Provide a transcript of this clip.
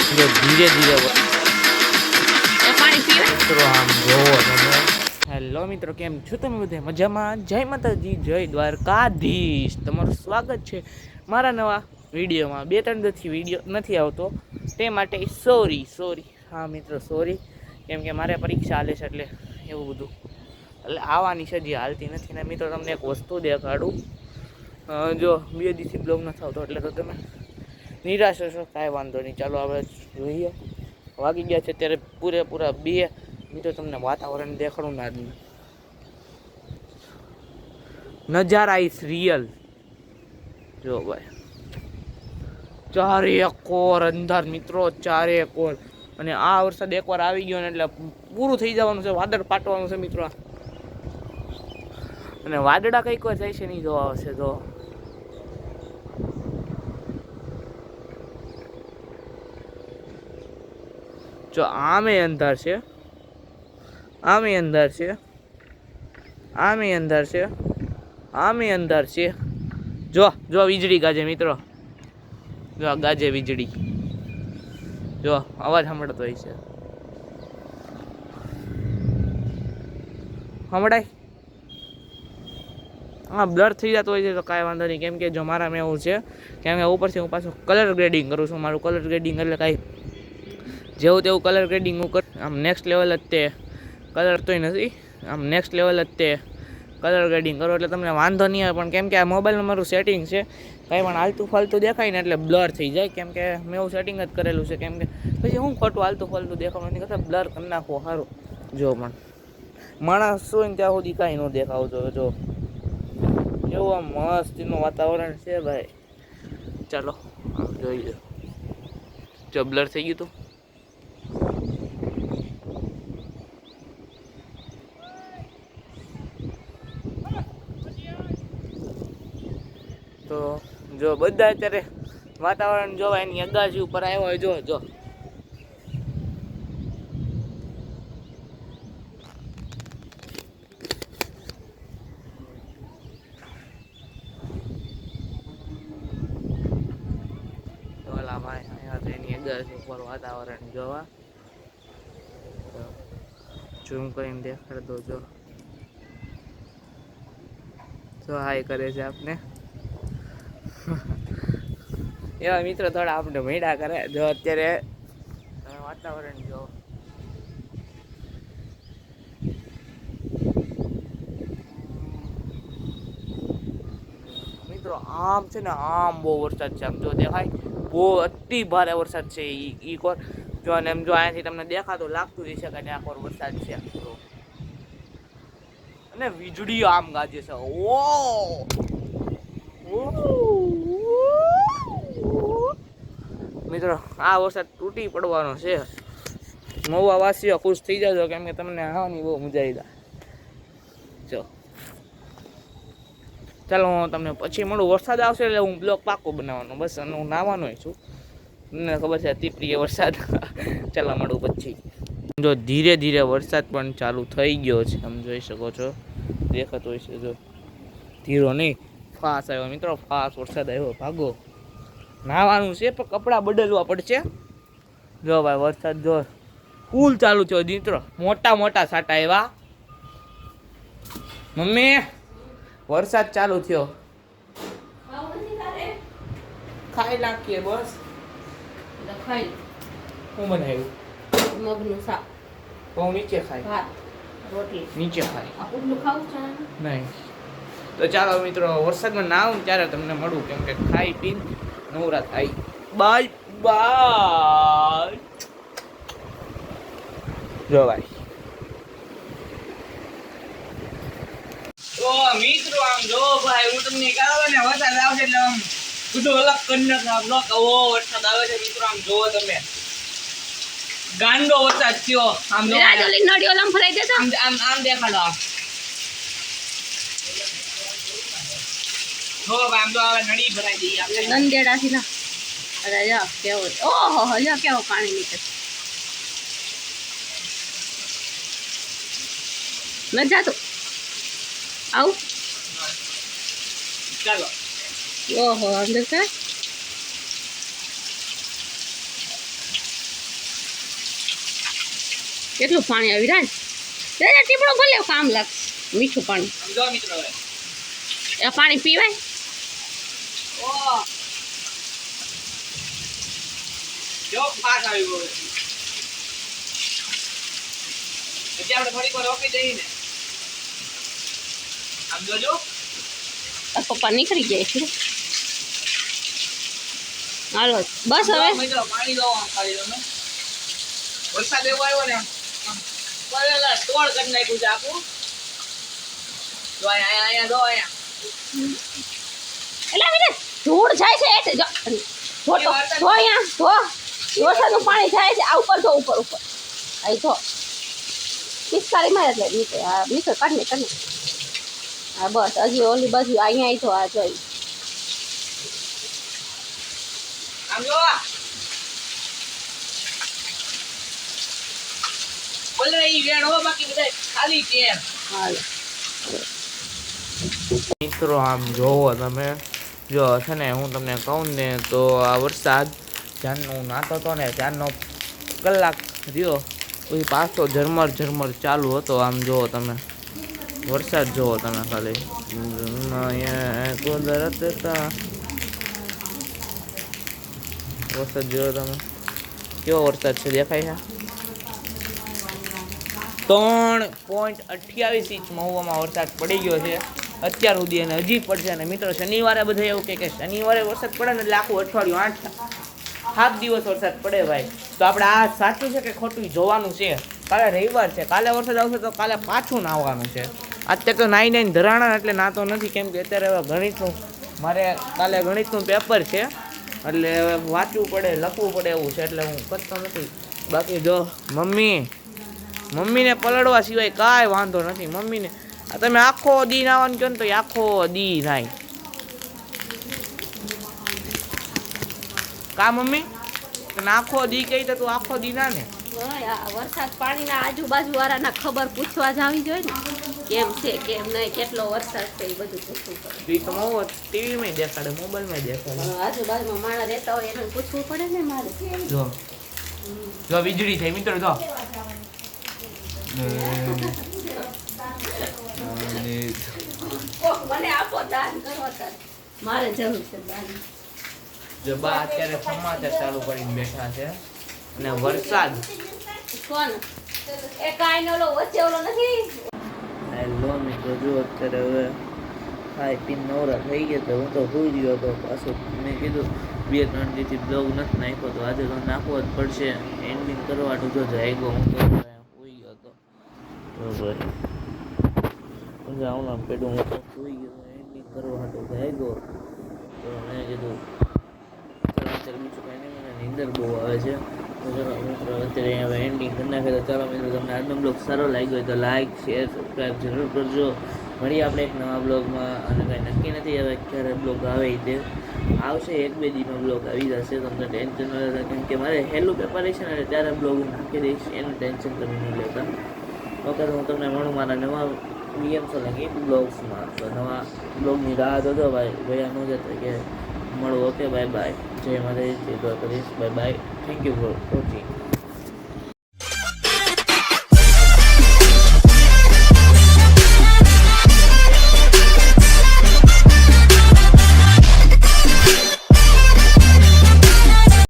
જો ધીરે ધીરે મિત્રો આમ જોવો તમે. હેલો મિત્રો, કેમ છો તમે બધા? મજામાં? જય માતાજી, જય દ્વારકાધીશ. તમારું સ્વાગત છે મારા નવા વિડીયોમાં. 2-3 વિડીયો નથી આવતો તે માટે સોરી. હા મિત્રો, સોરી. કેમ કે મારે પરીક્ષા હાલે છે એટલે એવું બધું એટલે આવવાની છે, હજી હાલતી નથી. ને મિત્રો તમને એક વસ્તુ દેખાડું. જો 2 દિવસથી બ્લોગ નથી આવતો એટલે તો તમે નિરાશ હશો. કાંઈ વાંધો નહીં, ચાલો આપણે જોઈએ. વાગી ગયા છે અત્યારે પૂરેપૂરા 2. મિત્રો તમને વાતાવરણ દેખાડું ના નજારા ઇસ રિયલ. જો ભાઈ, ચારે કોર અંધાર મિત્રો, ચારે કોર. અને આ વરસાદ એકવાર આવી ગયો ને એટલે પૂરું થઈ જવાનું છે, વાદળ પાટવાનું છે મિત્રો. અને વાદળા કઈક વાર જાય છે નહીં જોવા આવશે તો જો આમે અંધાર છે, આમે અંધાર છે, આમે અંધાર છે, આમે અંધાર છે. જો વીજળી ગાજે મિત્રો, જો ગાજે વીજળી. જો અવાજ સાંભળતો હોય છે, સંભળાય? હા, બ્લર થઈ જતો હોય છે તો કાંઈ વાંધો નહીં. કેમ કે જો મારામાં એવું છે, કેમ કે ઉપરથી હું પાછું કલર ગ્રેડિંગ કરું છું. મારું કલર ગ્રેડિંગ એટલે કાંઈ જેવું તેવું કલર ગ્રેડિંગ હું કરું. આમ નેક્સ્ટ લેવલ જ તે કલર તોય નથી, આમ નેક્સ્ટ લેવલ જ તે કલર ગ્રેડિંગ કરો એટલે તમને વાંધો નહીં આવે. પણ કેમ કે આ મોબાઈલમાં મારું સેટિંગ છે, કંઈ પણ આલતું ફાલતું દેખાય ને એટલે બ્લર થઈ જાય. કેમ કે મેં એવું સેટિંગ જ કરેલું છે. કેમ કે પછી હું ખોટું આલતું ફાલતું દેખાવાનું નથી કરતા, બ્લર કરી નાખવો સારું. જો પણ માણસ હોય ને ત્યાં સુધી કાંઈ ન દેખાવતો. જો એવું આમ મસ્તીનું વાતાવરણ છે ભાઈ. ચાલો આમ જોઈએ. જો બ્લર થઈ ગયું હતું. તો જો બધા અત્યારે વાતાવરણ જોવા એની અગાસી ઉપર આવ્યો હોય. જો ઓલા ભાઈ અહીંયા તો એની અગાસી ઉપર વાતાવરણ જોવા. ઝૂમ કરીને દેખાડ દો. જો હાય કરે છે આપને. એવા મિત્રો થોડા આપણે મેળા કરે. જો અત્યારે વાતાવરણ જો મિત્રો, આમ છે ને આમ બહુ વરસાદ છે. આમ જો દેખાય, બહુ અતિ ભારે વરસાદ છે. ઈ કોર જો અને એમ જો અહીંયાથી તમને દેખાતું લાગતું રહેશે કે આ કોર વરસાદ છે. અને વીજળી આમ ગાજે છે. મિત્રો આ વરસાદ તૂટી પડવાનો છે. મહુવા વાસીઓ ખુશ થઈ જજો, કેમ કે તમને આવવાની બહુ મજા આવી જાય. જો ચાલો હું તમને પછી મળું. વરસાદ આવશે એટલે હું બ્લોગ પાકો બનાવવાનો બસ. અને હું નાવાનો છું, તમને ખબર છે અતિ પ્રિય વરસાદ. ચાલો મળું પછી. જો ધીરે ધીરે વરસાદ પણ ચાલુ થઈ ગયો છે, આમ જોઈ શકો છો, દેખાતો હોય છે. જો ધીરો નહીં, ફાસ આવ્યો મિત્રો, ફાસ વરસાદ આવ્યો. ભાગો, નાવાનું છે પણ કપડાં બદલવા પડશે. જો ભાઈ વરસાદ જો ફૂલ ચાલુ થયો મિત્રો, મોટા સાટા એવા. મમ્મી વરસાદ ચાલુ થયો, ખાઈ નાખીએ બસ. ખાઈ હું બનાવ્યું મગનું શાક, હું નીચે ખાઈ, ભાત, રોટલી નીચે ખાઈ આ પુડલું ખાવું છે નહીં. તો ચાલો મિત્રો, વરસાદમાં નાવું ત્યારે તમને મળું. કેમ કે ખાઈ પી નવરા થાય. Bye bye. જો ભાઈ તો મિત્રો આમ જો ભાઈ, હું તમને કહું ને વરસાદ આવશે એટલે આમ બધું અલગ કરી નાખો. બ્લોક આવો વરસાદ આવે છે મિત્રો, આમ જોવો તમે. ગાંડો વરસાદ થયો. આમ જો નડિયો લમ ફરાઈ દેતો. આમ દેખાડો. આમ જો આમ તો હવે નડી ભરાઈ દઈએ આપણે નંદેડાથી ના. અરે યા કેવો, ઓહો યા કેવો પાણી નીકળે. ન જાતો આવું. ચાલો. ઓહો અંદર કા કેટલું પાણી આવી રાજ રાજા ટીપડો ભલે કામ લાગશે મીઠું પાણી સમજો મિત્રો હવે એ પાણી પીવાય ઓહ જો પાક આવી ગયો એટલે આપણે થોડીક વાર રોકી દઈએ ને આમ જોજો આ પપ્પા નીકળી જાય છે હાલો બસ હવે મિત્રો પાણી લો ખાલી તમે વરસાદ એવો આવ્યો ને પહેલા તોડ કરી નાખ્યું છે આખું જો અહીંયા જો અહીંયા એટલે વિને ધૂળ જાય છે એટલે જો તો અહીંયા તો વરસાદનું પાણી જાય છે આ ઉપર જો ઉપર અહીં જો પિસ્કારીમાં એટલે નીચે હા નીચે કાઢને હા બસ હજી ઓલી બાજુ અહીંયા આવી તો આ જોઈ આમ જો બોલે ઈ વેણ હો બાકી બધા ખાલી છે હાલો મિત્રો આમ જોવો તમે જો છે ને હું તમને કહું ને તો આ વરસાદ જ્યારનું નાતો હતો ને ત્યારનો કલાક રહ્યો પછી પાછો ઝરમર ચાલુ હતો આમ જુઓ તમે વરસાદ જુઓ તમે ખાલી કુદરત વરસાદ જોયો તમે કેવો વરસાદ છે દેખાય છે 3.28 ઇંચ મહુવામાં વરસાદ પડી ગયો છે અત્યાર સુધી અને હજી પડશે અને મિત્રો શનિવારે બધા એવું કે શનિવારે વરસાદ પડે ને એટલે આખું અઠવાડિયું 7 દિવસ વરસાદ પડે ભાઈ તો આપણે આ સાચું છે કે ખોટું જોવાનું છે કાલે રવિવાર છે કાલે વરસાદ આવશે તો કાલે પાછું નાહવાનું છે અત્યારે તો નાઈ ધરાણા એટલે નાતો નથી કેમ કે અત્યારે હવે ગણિતનું મારે કાલે ગણિતનું પેપર છે એટલે હવે વાંચવું પડે લખવું પડે એવું છે એટલે હું કરતો નથી બાકી જો મમ્મીને પલળવા સિવાય કાંઈ વાંધો નથી મમ્મીને તમે આખો દી નાવાનું કહો ને તો આખો દી નાય કા મમ્મી આખો દી કહી તો તું આખો દી ના ને વરસાદ પાણીના આજુબાજુ વાળાના ખબર પૂછવા જ આવી જોઈએ ને કેમ છે કેમ નહીં કેટલો વરસાદ છે એ બધું પૂછવું પડે તો ટીવીમાં દેખાડે મોબાઈલમાં દેખાડે આજુબાજુમાં માણસ રહેતા હોય એને પૂછવું પડે ને મારે જો વીજળી થઈ મિત્રો જો મને આપો દાન કરો મારે જરૂર છે દાન જો બા અત્યારે સમાચાર ચાલુ કરીને બેઠા છે અને વરસાદ કોણ એ કાઈ નલો વચ્ચે ઓલો નથી હેલો મિત્રો જો અત્યારે હવે ખાઈ પીને નવરા થઈ ગયા તો હું તો ભૂલ ગયો હતો પાછું મેં કીધું 2-3 દિવસથી બ્લોગ નથી નાખ્યો તો આજે તો નાખવો જ પડશે એન્ડિંગ કરવાનું જો જાગ્યો હું તો ભૂઈ ગયો હતો બરાબર જાઉં પેટું હું તો ભૂઈ ગયો એન્ડિંગ કરવા હતો જાગ્યો તો મેં કીધું અત્યારે બીજું કાંઈ નહીં મને નીંદર બહુ આવે છે તો ચલો મિત્રો અત્યારે હવે એન્ડિંગ કરી નાખે તો ચાલો મિત્રો તમને આજનો બ્લોગ સારો લાગ્યો હોય તો લાઇક શેર સબસ્ક્રાઈબ જરૂર કરજો મળીએ આપણે એક નવા બ્લોગમાં અને કાંઈ નક્કી નથી હવે ક્યારે બ્લોગ આવે તે આવશે 1-2 દિવસમાં બ્લોગ આવી જશે તમને ટેન્શન ન લેતા કેમ કે મારે હેલું પેપર છે ને ત્યારે બ્લોગ હું નાખી દઈશ એનું ટેન્શન તમે નહીં લેતા ઓકે તો હું તમને મળું મારા નવા એક બ્લોગ્સમાં તો નવા બ્લોગની રાહ જોજો ભાઈ ભૈયા ન જતા કે મળું ઓકે બાય જય માતાજી જય Dwarkadhish bye thank you for watching